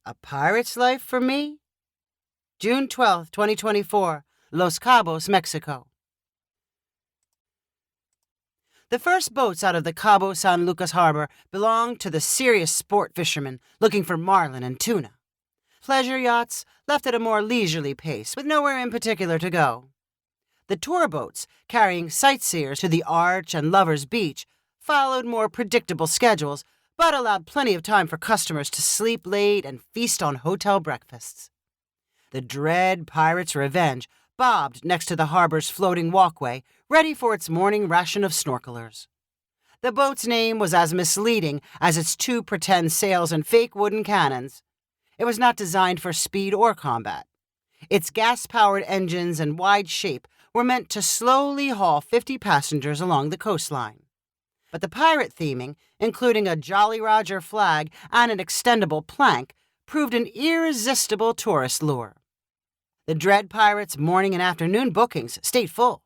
A pirate's life for me? June 12th, 2024, Los Cabos, Mexico. The first boats out of the Cabo San Lucas harbor belonged to the serious sport fishermen looking for marlin and tuna. Pleasure yachts left at a more leisurely pace, with nowhere in particular to go. The tour boats, carrying sightseers to the Arch and Lovers Beach, followed more predictable schedules, but allowed plenty of time for customers to sleep late and feast on hotel breakfasts. The dread Pirate's Revenge bobbed next to the harbor's floating walkway, ready for its morning ration of snorkelers. The boat's name was as misleading as its two pretend sails and fake wooden cannons. It was not designed for speed or combat. Its gas-powered engines and wide shape were meant to slowly haul 50 passengers along the coastline. But the pirate theming, including a Jolly Roger flag and an extendable plank, proved an irresistible tourist lure. The Dread Pirates' morning and afternoon bookings stayed full.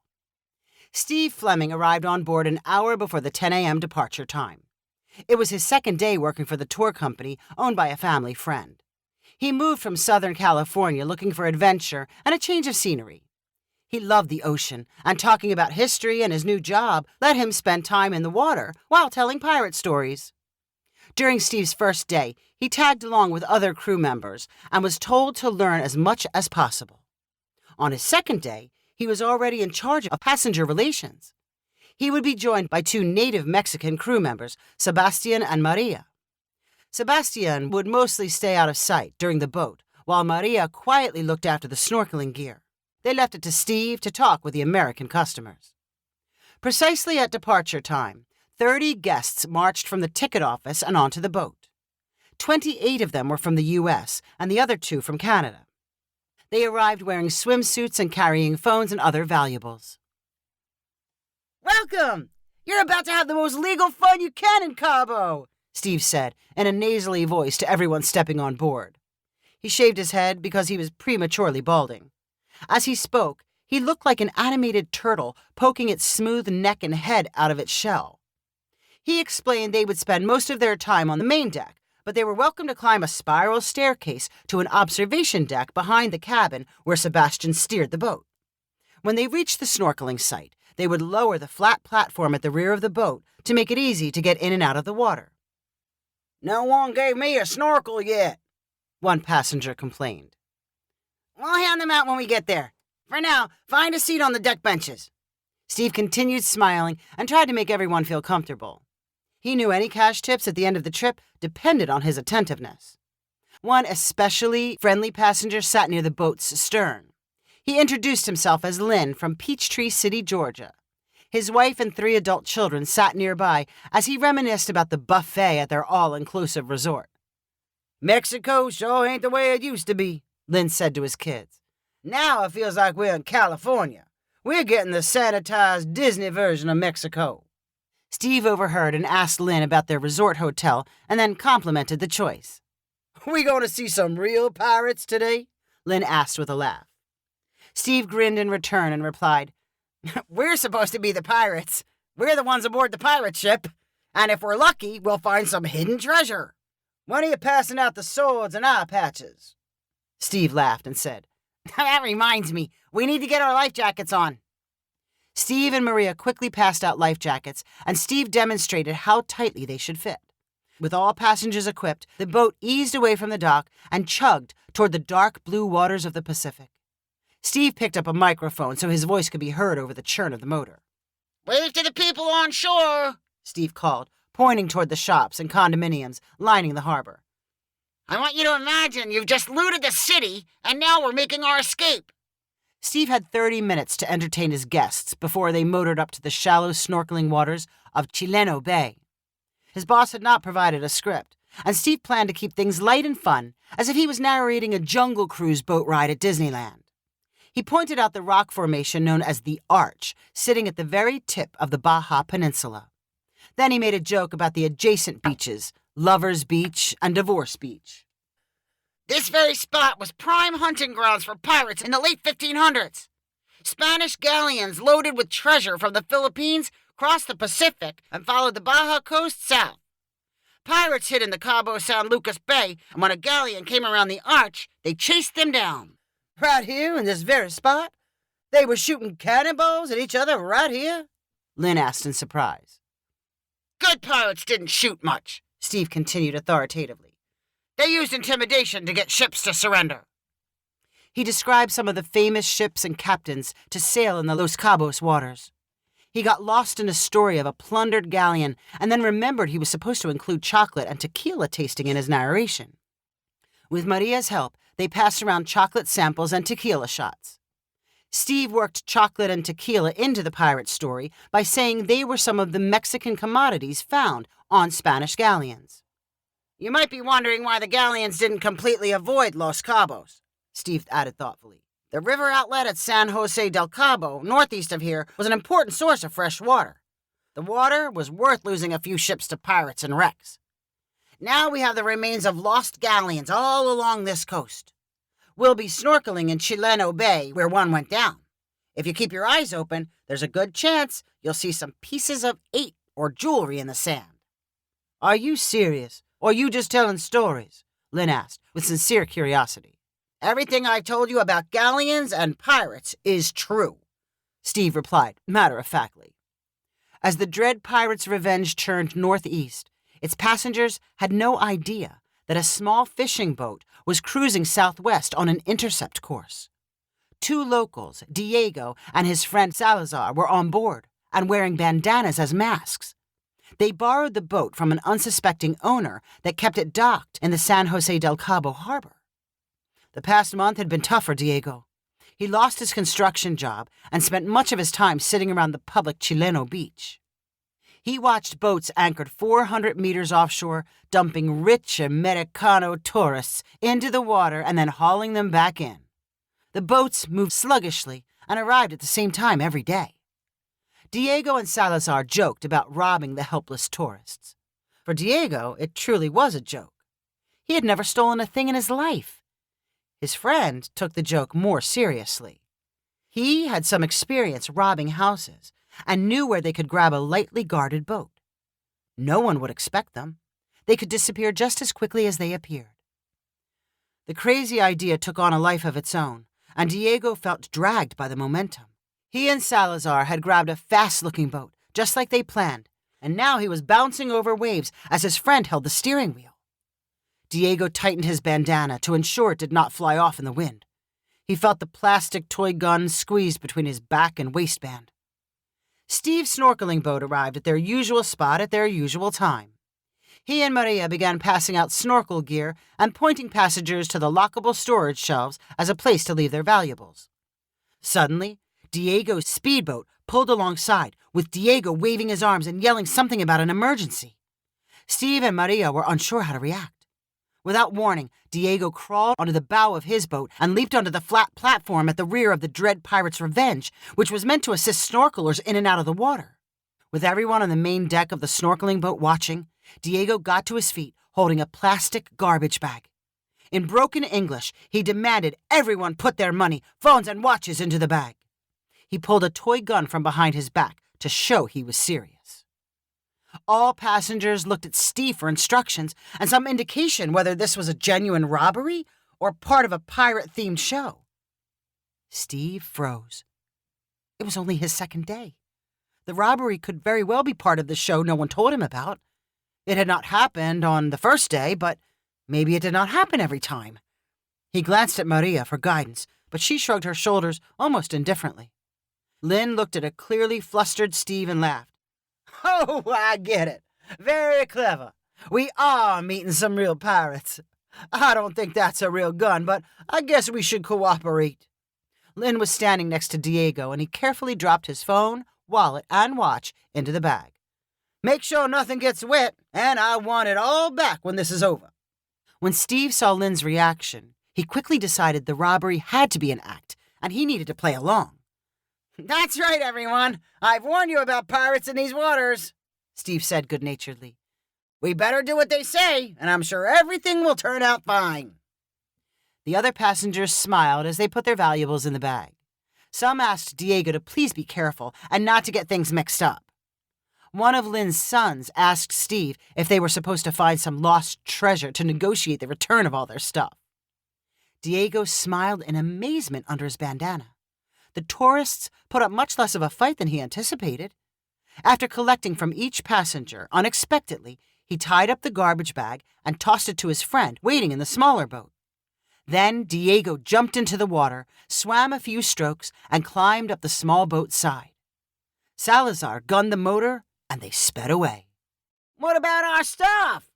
Steve Fleming arrived on board an hour before the 10 a.m. departure time. It was his second day working for the tour company owned by a family friend. He moved from Southern California looking for adventure and a change of scenery. He loved the ocean, and talking about history and his new job let him spend time in the water while telling pirate stories. During Steve's first day, he tagged along with other crew members and was told to learn as much as possible. On his second day, he was already in charge of passenger relations. He would be joined by two native Mexican crew members, Sebastian and Maria. Sebastian would mostly stay out of sight during the boat, while Maria quietly looked after the snorkeling gear. They left it to Steve to talk with the American customers. Precisely at departure time, 30 guests marched from the ticket office and onto the boat. 28 of them were from the U.S. and the other 2 from Canada. They arrived wearing swimsuits and carrying phones and other valuables. "Welcome! You're about to have the most legal fun you can in Cabo," Steve said in a nasally voice to everyone stepping on board. He shaved his head because he was prematurely balding. As he spoke, he looked like an animated turtle poking its smooth neck and head out of its shell. He explained they would spend most of their time on the main deck, but they were welcome to climb a spiral staircase to an observation deck behind the cabin where Sebastian steered the boat. When they reached the snorkeling site, they would lower the flat platform at the rear of the boat to make it easy to get in and out of the water. "No one gave me a snorkel yet," one passenger complained. "We'll hand them out when we get there. For now, find a seat on the deck benches." Steve continued smiling and tried to make everyone feel comfortable. He knew any cash tips at the end of the trip depended on his attentiveness. One especially friendly passenger sat near the boat's stern. He introduced himself as Lynn from Peachtree City, Georgia. His wife and 3 adult children sat nearby as he reminisced about the buffet at their all-inclusive resort. "Mexico sure ain't the way it used to be," Lynn said to his kids. "Now it feels like we're in California. We're getting the sanitized Disney version of Mexico." Steve overheard and asked Lynn about their resort hotel and then complimented the choice. "We going to see some real pirates today?" Lynn asked with a laugh. Steve grinned in return and replied, "We're supposed to be the pirates. We're the ones aboard the pirate ship. And if we're lucky, we'll find some hidden treasure. When are you passing out the swords and eye patches?" Steve laughed and said, "That reminds me, we need to get our life jackets on." Steve and Maria quickly passed out life jackets, and Steve demonstrated how tightly they should fit. With all passengers equipped, the boat eased away from the dock and chugged toward the dark blue waters of the Pacific. Steve picked up a microphone so his voice could be heard over the churn of the motor. "Wave to the people on shore," Steve called, pointing toward the shops and condominiums lining the harbor. "I want you to imagine you've just looted the city, and now we're making our escape." Steve had 30 minutes to entertain his guests before they motored up to the shallow snorkeling waters of Chileno Bay. His boss had not provided a script, and Steve planned to keep things light and fun, as if he was narrating a Jungle Cruise boat ride at Disneyland. He pointed out the rock formation known as the Arch, sitting at the very tip of the Baja Peninsula. Then he made a joke about the adjacent beaches, Lovers Beach and Divorce Beach. "This very spot was prime hunting grounds for pirates in the late 1500s. Spanish galleons loaded with treasure from the Philippines crossed the Pacific and followed the Baja coast south. Pirates hid in the Cabo San Lucas Bay, and when a galleon came around the arch, they chased them down. Right here in this very spot? They were shooting cannonballs at each other right here? Lynn asked in surprise. Good pirates didn't shoot much, Steve continued authoritatively. They used intimidation to get ships to surrender. He described some of the famous ships and captains to sail in the Los Cabos waters. He got lost in a story of a plundered galleon and then remembered he was supposed to include chocolate and tequila tasting in his narration. With Maria's help, they passed around chocolate samples and tequila shots. Steve worked chocolate and tequila into the pirate story by saying they were some of the Mexican commodities found on Spanish galleons. You might be wondering why the galleons didn't completely avoid Los Cabos, Steve added thoughtfully. The river outlet at San Jose del Cabo, northeast of here, was an important source of fresh water. The water was worth losing a few ships to pirates and wrecks. Now we have the remains of lost galleons all along this coast. We'll be snorkeling in Chileno Bay, where one went down. If you keep your eyes open, there's a good chance you'll see some pieces of eight or jewelry in the sand. Are you serious, or are you just telling stories? Lynn asked, with sincere curiosity. Everything I told you about galleons and pirates is true, Steve replied, matter-of-factly. As the dread pirate's Revenge turned northeast, its passengers had no idea that a small fishing boat was cruising southwest on an intercept course. Two locals, Diego and his friend Salazar, were on board and wearing bandanas as masks. They borrowed the boat from an unsuspecting owner that kept it docked in the San Jose del Cabo harbor. The past month had been tough for Diego. He lost his construction job and spent much of his time sitting around the public Chileno beach. He watched boats anchored 400 meters offshore, dumping rich Americano tourists into the water and then hauling them back in. The boats moved sluggishly and arrived at the same time every day. Diego and Salazar joked about robbing the helpless tourists. For Diego, it truly was a joke. He had never stolen a thing in his life. His friend took the joke more seriously. He had some experience robbing houses and knew where they could grab a lightly guarded boat. No one would expect them. They could disappear just as quickly as they appeared. The crazy idea took on a life of its own, and Diego felt dragged by the momentum. He and Salazar had grabbed a fast-looking boat, just like they planned, and now he was bouncing over waves as his friend held the steering wheel. Diego tightened his bandana to ensure it did not fly off in the wind. He felt the plastic toy gun squeezed between his back and waistband. Steve's snorkeling boat arrived at their usual spot at their usual time. He and Maria began passing out snorkel gear and pointing passengers to the lockable storage shelves as a place to leave their valuables. Suddenly, Diego's speedboat pulled alongside, with Diego waving his arms and yelling something about an emergency. Steve and Maria were unsure how to react. Without warning, Diego crawled onto the bow of his boat and leaped onto the flat platform at the rear of the dread pirate's Revenge, which was meant to assist snorkelers in and out of the water. With everyone on the main deck of the snorkeling boat watching, Diego got to his feet, holding a plastic garbage bag. In broken English, he demanded everyone put their money, phones, and watches into the bag. He pulled a toy gun from behind his back to show he was serious. All passengers looked at Steve for instructions and some indication whether this was a genuine robbery or part of a pirate-themed show. Steve froze. It was only his second day. The robbery could very well be part of the show no one told him about. It had not happened on the first day, but maybe it did not happen every time. He glanced at Maria for guidance, but she shrugged her shoulders almost indifferently. Lynn looked at a clearly flustered Steve and laughed. Oh, I get it. Very clever. We are meeting some real pirates. I don't think that's a real gun, but I guess we should cooperate. Lynn was standing next to Diego, and he carefully dropped his phone, wallet, and watch into the bag. Make sure nothing gets wet, and I want it all back when this is over. When Steve saw Lynn's reaction, he quickly decided the robbery had to be an act, and he needed to play along. That's right, everyone. I've warned you about pirates in these waters, Steve said good-naturedly. We better do what they say, and I'm sure everything will turn out fine. The other passengers smiled as they put their valuables in the bag. Some asked Diego to please be careful and not to get things mixed up. One of Lynn's sons asked Steve if they were supposed to find some lost treasure to negotiate the return of all their stuff. Diego smiled in amazement under his bandana. The tourists put up much less of a fight than he anticipated. After collecting from each passenger, unexpectedly, he tied up the garbage bag and tossed it to his friend waiting in the smaller boat. Then Diego jumped into the water, swam a few strokes, and climbed up the small boat's side. Salazar gunned the motor, and they sped away. "What about our stuff?"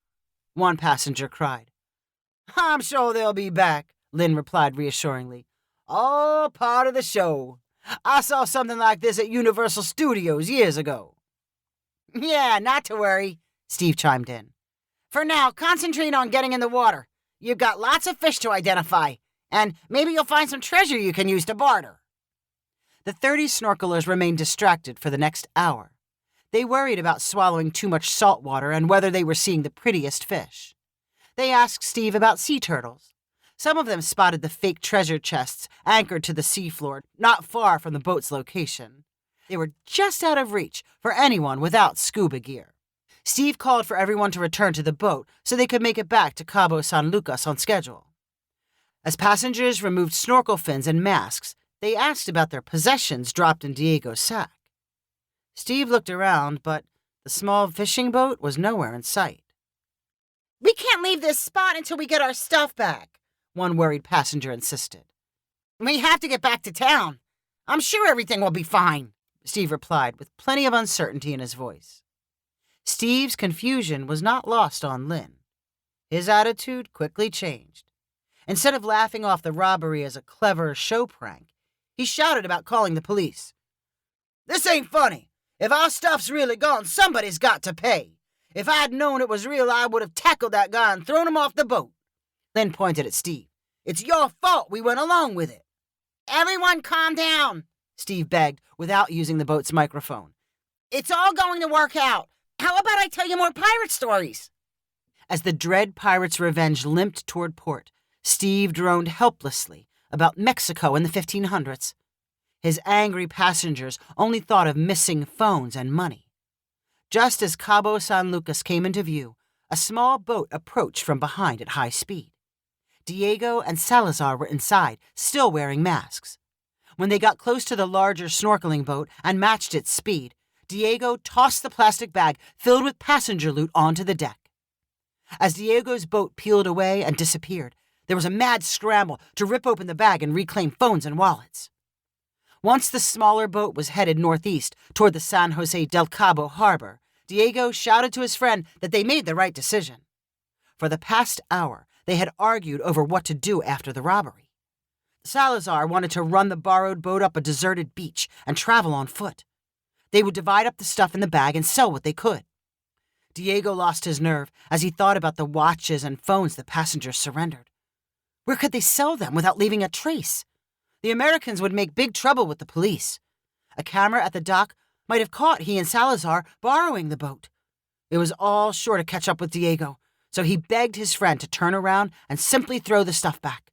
one passenger cried. "I'm sure they'll be back," Lynn replied reassuringly. "All part of the show. I saw something like this at Universal Studios years ago." "Yeah, not to worry," Steve chimed in. "For now, concentrate on getting in the water. You've got lots of fish to identify, and maybe you'll find some treasure you can use to barter." The 30 snorkelers remained distracted for the next hour. They worried about swallowing too much salt water and whether they were seeing the prettiest fish. They asked Steve about sea turtles. Some of them spotted the fake treasure chests anchored to the seafloor not far from the boat's location. They were just out of reach for anyone without scuba gear. Steve called for everyone to return to the boat so they could make it back to Cabo San Lucas on schedule. As passengers removed snorkel fins and masks, they asked about their possessions dropped in Diego's sack. Steve looked around, but the small fishing boat was nowhere in sight. "We can't leave this spot until we get our stuff back," one worried passenger insisted. "We have to get back to town. I'm sure everything will be fine," Steve replied with plenty of uncertainty in his voice. Steve's confusion was not lost on Lynn. His attitude quickly changed. Instead of laughing off the robbery as a clever show prank, he shouted about calling the police. "This ain't funny. If our stuff's really gone, somebody's got to pay. If I'd known it was real, I would have tackled that guy and thrown him off the boat." Lynn pointed at Steve. "It's your fault we went along with it." "Everyone calm down," Steve begged without using the boat's microphone. "It's all going to work out. How about I tell you more pirate stories?" As the dread pirate's revenge limped toward port, Steve droned helplessly about Mexico in the 1500s. His angry passengers only thought of missing phones and money. Just as Cabo San Lucas came into view, a small boat approached from behind at high speed. Diego and Salazar were inside, still wearing masks. When they got close to the larger snorkeling boat and matched its speed, Diego tossed the plastic bag filled with passenger loot onto the deck. As Diego's boat peeled away and disappeared, there was a mad scramble to rip open the bag and reclaim phones and wallets. Once the smaller boat was headed northeast toward the San Jose del Cabo harbor, Diego shouted to his friend that they made the right decision. For the past hour, they had argued over what to do after the robbery. Salazar wanted to run the borrowed boat up a deserted beach and travel on foot. They would divide up the stuff in the bag and sell what they could. Diego lost his nerve as he thought about the watches and phones the passengers surrendered. Where could they sell them without leaving a trace? The Americans would make big trouble with the police. A camera at the dock might have caught he and Salazar borrowing the boat. It was all sure to catch up with Diego, so he begged his friend to turn around and simply throw the stuff back.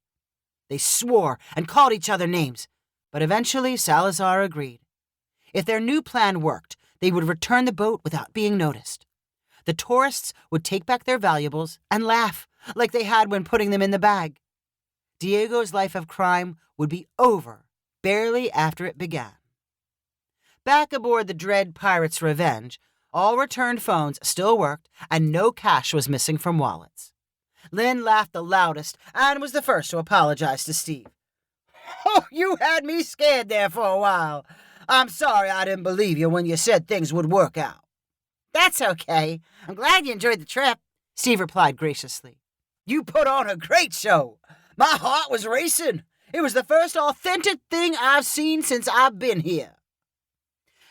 They swore and called each other names, but eventually Salazar agreed. If their new plan worked, they would return the boat without being noticed. The tourists would take back their valuables and laugh like they had when putting them in the bag. Diego's life of crime would be over barely after it began. Back aboard the dread pirate's Revenge, all returned phones still worked and no cash was missing from wallets. Lynn laughed the loudest and was the first to apologize to Steve. "Oh, you had me scared there for a while. I'm sorry I didn't believe you when you said things would work out." "That's okay. I'm glad you enjoyed the trip," Steve replied graciously. "You put on a great show. My heart was racing. It was the first authentic thing I've seen since I've been here."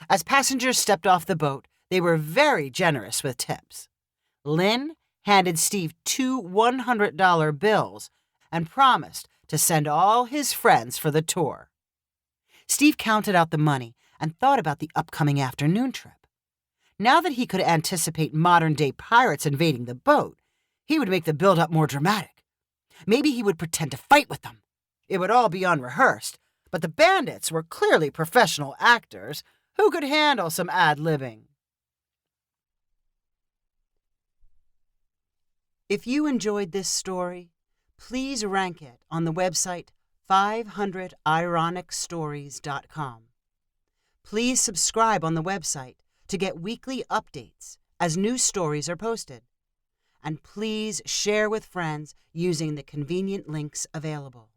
As passengers stepped off the boat, they were very generous with tips. Lynn handed Steve 2 $100 bills and promised to send all his friends for the tour. Steve counted out the money and thought about the upcoming afternoon trip. Now that he could anticipate modern-day pirates invading the boat, he would make the build-up more dramatic. Maybe he would pretend to fight with them. It would all be unrehearsed, but the bandits were clearly professional actors who could handle some ad-libbing. If you enjoyed this story, please rank it on the website 500ironicstories.com. Please subscribe on the website to get weekly updates as new stories are posted. And please share with friends using the convenient links available.